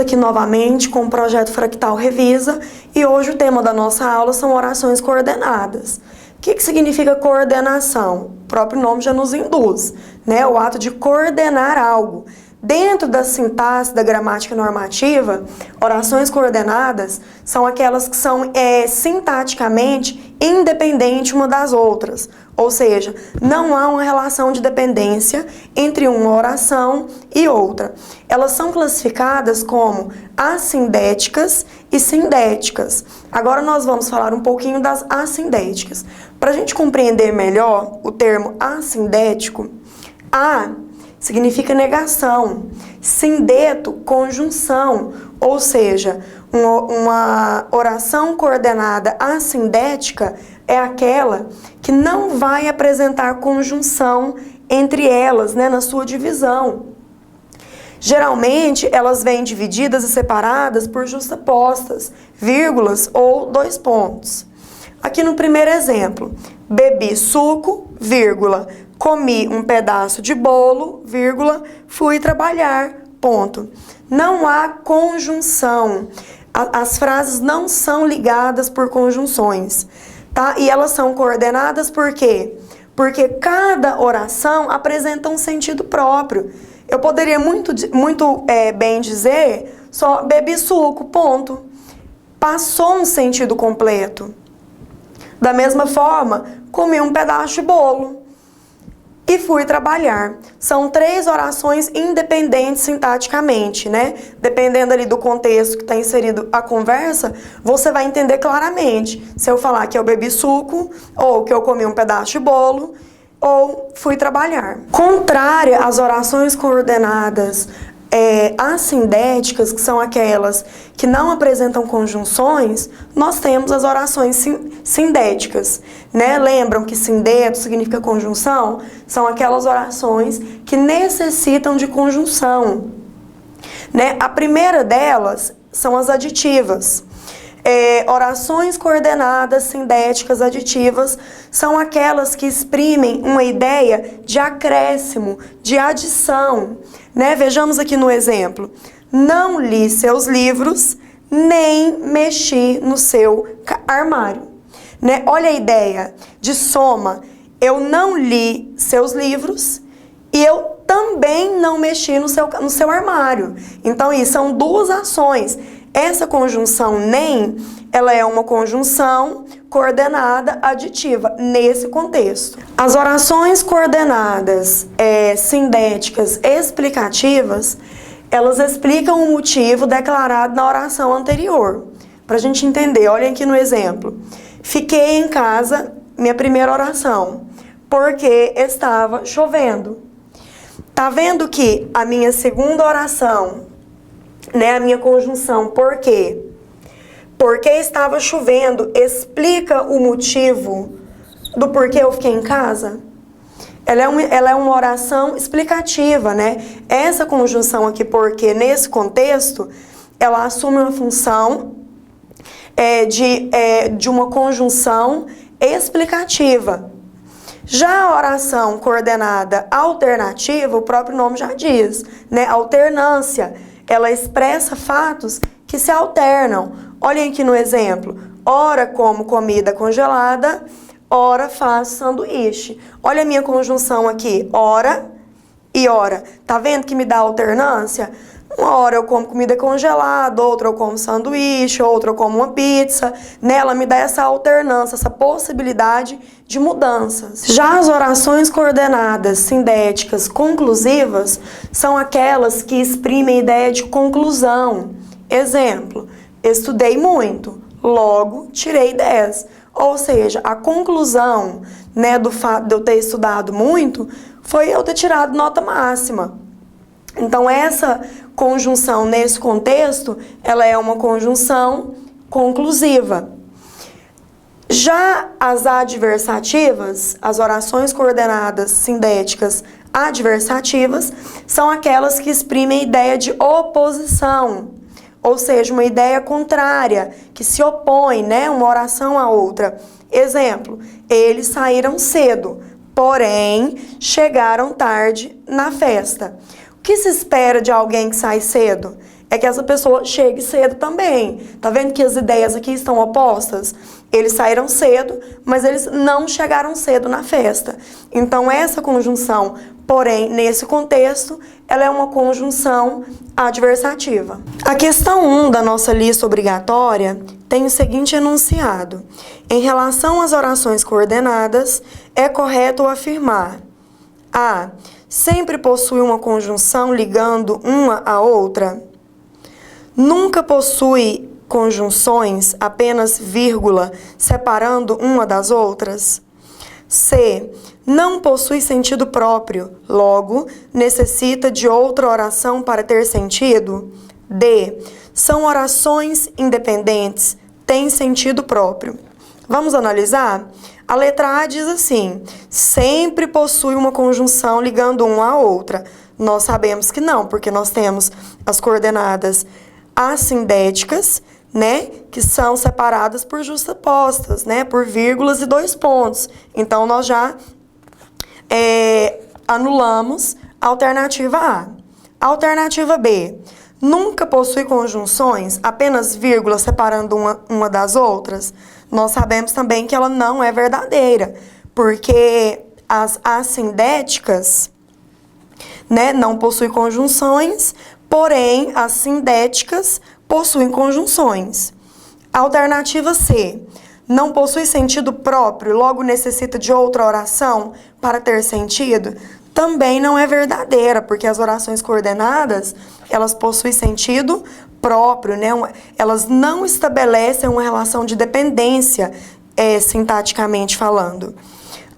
aqui novamente com o projeto Fractal Revisa e hoje o tema da nossa aula são orações coordenadas. O que significa coordenação? O próprio nome já nos induz, né? O ato de coordenar algo. Dentro da sintaxe da gramática normativa, orações coordenadas são aquelas que são sintaticamente independentes uma das outras. Ou seja, não há uma relação de dependência entre uma oração e outra. Elas são classificadas como assindéticas e sindéticas. Agora nós vamos falar um pouquinho das assindéticas. Para a gente compreender melhor o termo assindético, significa negação, sindeto, conjunção, ou seja, uma oração coordenada assindética é aquela que não vai apresentar conjunção entre elas, né, na sua divisão. Geralmente, elas vêm divididas e separadas por justapostas, vírgulas ou dois pontos. Aqui no primeiro exemplo, bebi suco, vírgula, comi um pedaço de bolo, vírgula, fui trabalhar, ponto. Não há conjunção. As frases não são ligadas por conjunções, tá? E elas são coordenadas por quê? Porque cada oração apresenta um sentido próprio. Eu poderia muito bem dizer só bebi suco, ponto. Passou um sentido completo. Da mesma forma, comi um pedaço de bolo e fui trabalhar. São três orações independentes sintaticamente, né? Dependendo ali do contexto que está inserido a conversa, você vai entender claramente. Se eu falar que eu bebi suco, ou que eu comi um pedaço de bolo, ou fui trabalhar. Contrária às orações coordenadas assindéticas, que são aquelas que não apresentam conjunções, nós temos as orações sindéticas, né? Lembram que sindeto significa conjunção? São aquelas orações que necessitam de conjunção, né? A primeira delas são as aditivas. Orações coordenadas, sindéticas, aditivas, são aquelas que exprimem uma ideia de acréscimo, de adição, né? Vejamos aqui no exemplo. Não li seus livros, nem mexi no seu armário, né? Olha a ideia de soma. Eu não li seus livros e eu também não mexi no seu armário. Então, isso são duas ações. Essa conjunção nem, ela é uma conjunção coordenada aditiva, nesse contexto. As orações coordenadas sindéticas explicativas, elas explicam o motivo declarado na oração anterior. Para a gente entender, olhem aqui no exemplo. Fiquei em casa, minha primeira oração, porque estava chovendo. Tá vendo que a minha segunda oração, né, a minha conjunção por quê? Porque estava chovendo, explica o motivo do porquê eu fiquei em casa? Ela é uma oração explicativa, né? Essa conjunção aqui, porque, nesse contexto, ela assume uma função de uma conjunção explicativa. Já a oração coordenada alternativa, o próprio nome já diz, né? Alternância. Ela expressa fatos que se alternam. Olhem aqui no exemplo. Ora como comida congelada, ora faço sanduíche. Olha a minha conjunção aqui. Ora e ora. Tá vendo que me dá alternância? Uma hora eu como comida congelada, outra eu como sanduíche, outra eu como uma pizza. Nela me dá essa alternância, essa possibilidade de mudanças. Já as orações coordenadas sindéticas conclusivas são aquelas que exprimem a ideia de conclusão. Exemplo, estudei muito, logo tirei 10. Ou seja, a conclusão, né, do fato de eu ter estudado muito foi eu ter tirado nota máxima. Então, essa conjunção nesse contexto, ela é uma conjunção conclusiva. Já as adversativas, as orações coordenadas sindéticas adversativas, são aquelas que exprimem a ideia de oposição, ou seja, uma ideia contrária, que se opõe, né, uma oração à outra. Exemplo, eles saíram cedo, porém chegaram tarde na festa. O que se espera de alguém que sai cedo? é que essa pessoa chegue cedo também. Tá vendo que as ideias aqui estão opostas? Eles saíram cedo, mas eles não chegaram cedo na festa. Então, essa conjunção, porém, nesse contexto, ela é uma conjunção adversativa. A questão 1 da nossa lista obrigatória tem o seguinte enunciado. Em relação às orações coordenadas, é correto afirmar: A. Sempre possui uma conjunção ligando uma à outra. Nunca possui conjunções, apenas vírgula, separando uma das outras. C. Não possui sentido próprio, logo, necessita de outra oração para ter sentido. D. São orações independentes, têm sentido próprio. Vamos analisar? A letra A diz assim: sempre possui uma conjunção ligando uma à outra. Nós sabemos que não, porque nós temos as coordenadas assindéticas, né, que são separadas por justapostas, né, por vírgulas e 2 pontos. Então, nós já anulamos a alternativa A. A alternativa B. Nunca possui conjunções, apenas vírgula separando uma das outras. Nós sabemos também que ela não é verdadeira, porque as assindéticas, né, não possuem conjunções, porém as sindéticas possuem conjunções. Alternativa C. Não possui sentido próprio, logo necessita de outra oração para ter sentido. Também não é verdadeira, porque as orações coordenadas, elas possuem sentido próprio, né? Elas não estabelecem uma relação de dependência, sintaticamente falando.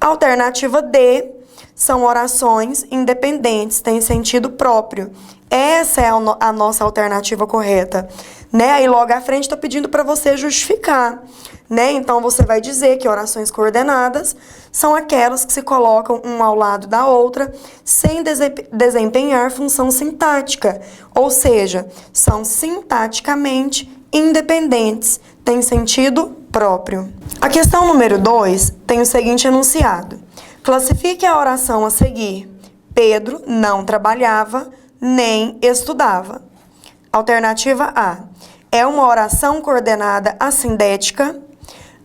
Alternativa D. São orações independentes, têm sentido próprio. Essa é a nossa alternativa correta, né? Aí logo à frente estou pedindo para você justificar, né? Então você vai dizer que orações coordenadas são aquelas que se colocam uma ao lado da outra sem desempenhar função sintática, ou seja, são sintaticamente independentes, têm sentido próprio. A questão número 2 tem o seguinte enunciado: classifique a oração a seguir. Pedro não trabalhava nem estudava. Alternativa A. É uma oração coordenada assindética.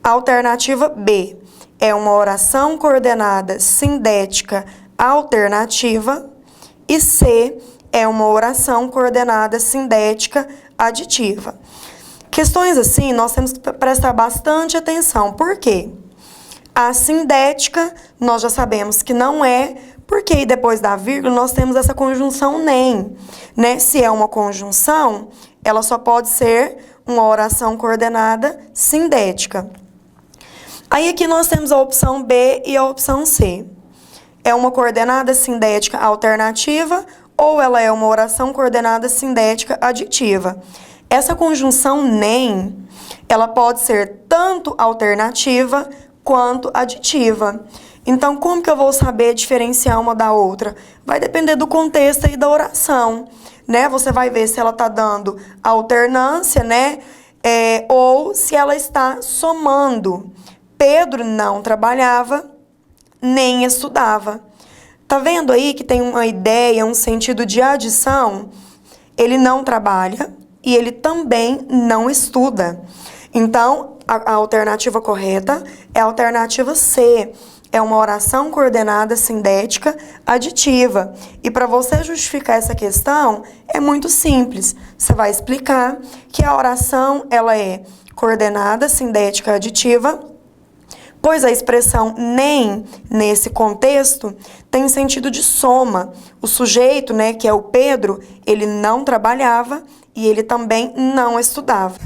Alternativa B. É uma oração coordenada sindética alternativa. E C. É uma oração coordenada sindética aditiva. Questões assim, nós temos que prestar bastante atenção. Por quê? A sindética, nós já sabemos que não é, porque depois da vírgula nós temos essa conjunção nem, né? Se é uma conjunção, ela só pode ser uma oração coordenada sindética. Aí aqui nós temos a opção B e a opção C. É uma coordenada sindética alternativa ou ela é uma oração coordenada sindética aditiva. Essa conjunção nem, ela pode ser tanto alternativa quanto aditiva. Então, como que eu vou saber diferenciar uma da outra? Vai depender do contexto e da oração, né? Você vai ver se ela está dando alternância, né? Ou se ela está somando. Pedro não trabalhava, nem estudava. Tá vendo aí que tem uma ideia, um sentido de adição? Ele não trabalha e ele também não estuda. Então, a alternativa correta é a alternativa C. É uma oração coordenada sindética aditiva. E para você justificar essa questão, é muito simples. Você vai explicar que a oração ela é coordenada sindética aditiva, pois a expressão nem, nesse contexto, tem sentido de soma. O sujeito, né, que é o Pedro, ele não trabalhava e ele também não estudava.